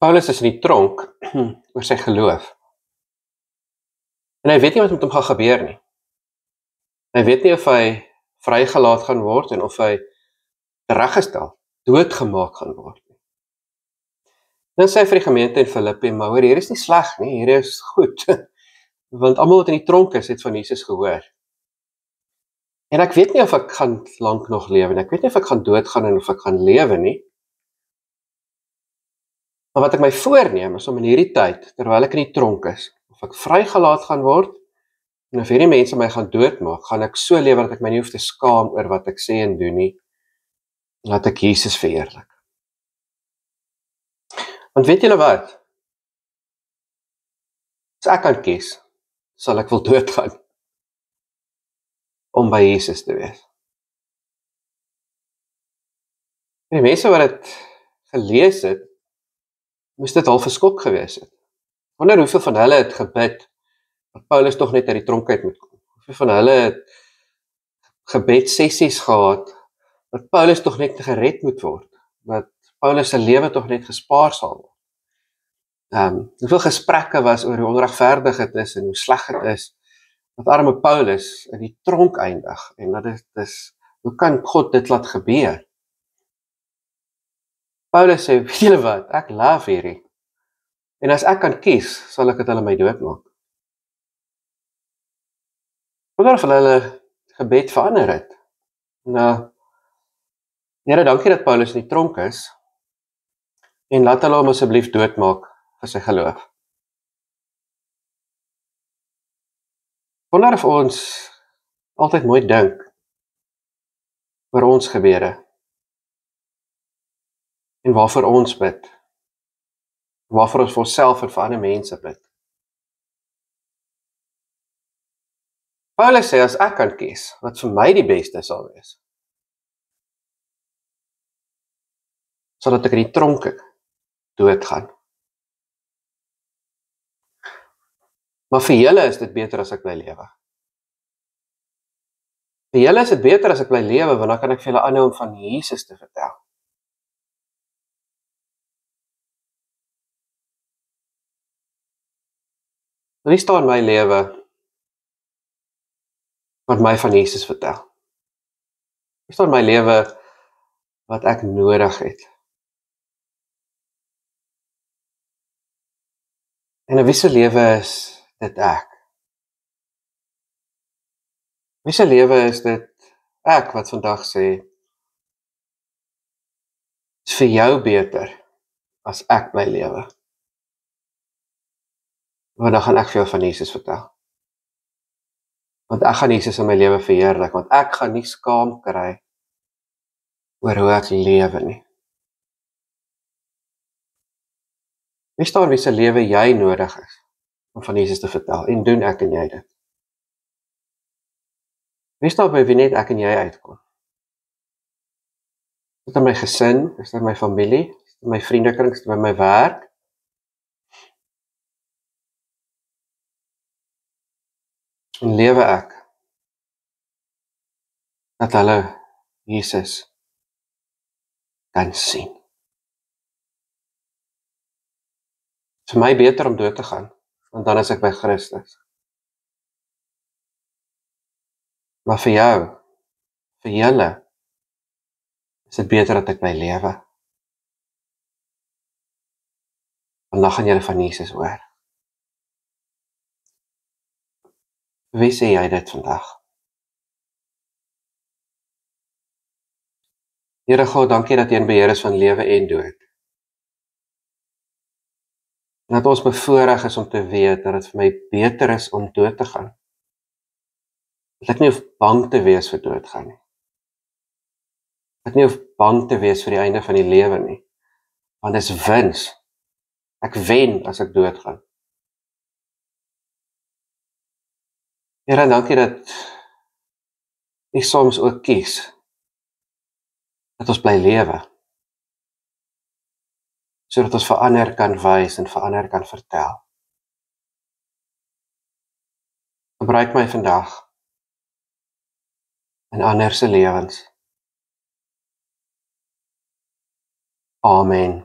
Paulus is in die tronk oor sy geloof. En hy weet nie wat met hom gaan gebeur nie. Hy weet nie of hy vrygelaat gaan word en of hy teruggestel, doodgemaak gaan word nie. Dan sê hy vir die gemeente in Filippi, maar hoor, hier is nie sleg nie, hier is goed. Want almal wat in die tronk is, het van Jesus gehoor. En ek weet nie of ek gaan lank nog lewe nie, ek weet nie of ek gaan doodgaan en of ek gaan lewe nie. Maar wat ek my voorneem is om in hierdie tyd, terwyl ek in die tronk is, of ek vrygelaat gaan word, en of hierdie mense my gaan doodmaak, gaan ek so lewe dat ek my nie hoef te skaam oor wat ek sê en doen nie, en laat ek Jesus verheerlik. Want weet julle wat? As ek kan kies, sal ek wil doodgaan, om by Jesus te wees. En die mense wat het gelees het, moes dit al verskok gewees het. Ek wonder hoeveel van hulle het gebid, dat Paulus toch net uit die tronk uit moet kom. Hoeveel van hulle het gebed sessies gehad, dat Paulus toch net gered moet word, dat Paulus sy lewe toch net gespaar sal word. Hoeveel gesprekke was oor hoe onregverdig het is en hoe sleg het is, dat arme Paulus in die tronk eindig, en dat het is, hoe kan God dit laat gebeur? Paulus sê, weet julle wat, ek laaf hierdie, en as ek kan kies, sal ek het hulle my doodmaak. Wonder of hulle gebed verander het. Nou, Here, dankie dat Paulus in die tronk is, en laat hulle hom asseblief doodmaak vir sy geloof. Wonder of ons altyd mooi dink oor ons gebede, en waarvoor ons bid, waarvoor ons vir onsself en vir ander mense bid. Paulus sê, as ek kan kies, wat vir my die beste sal wees, sal dat ek in die tronk doodgaan. Maar vir julle is dit beter as ek bly lewe. Vir julle is dit beter as ek bly lewe, want dan kan ek vir julle aanhou om van Jesus te vertel. Wie staan my lewe wat my van Jesus vertel? Wie staan my lewe wat ek nodig het? En in wie se lewe is dit ek? Wie se lewe is dit ek wat vandag sê, is vir jou beter as ek bly lewe? Want dan gaan ek vir jou van Jesus vertel. Want ek gaan Jesus in my lewe verheerlik, want ek gaan nie skaam kry oor hoe ek lewe nie. Wie staan wie se lewe jy nodig is om van Jesus te vertel, en doen ek en jy dit? Wie staan by wie net ek en jy uitkom? Is dit in my gesin, is dit in my familie, is dit in my vriendekring, is dit by my werk? En lewe ek dat hulle Jesus kan sien. Het is vir my beter om dood te gaan, want dan is ek by Christus. Maar vir jou, vir julle, is dit beter dat ek bly lewe. Want dan gaan julle van Jesus hoor. Wie sê jy dit vandag? Here God, dankie dat jy in beheer is van lewe en dood. En dat ons bevoorreg is om te weet dat het vir my beter is om dood te gaan. Dat ek nie hoef bang te wees vir doodgaan nie. Dat ek nie hoef bang te wees vir die einde van die lewe nie. Want dis wins. Ek wen as ek doodgaan. Here, dankie dat jy soms ook kies dat ons bly lewe, sodat ons vir ander kan wys en vir ander kan vertel. Gebruik my vandag in ander se lewens. Amen.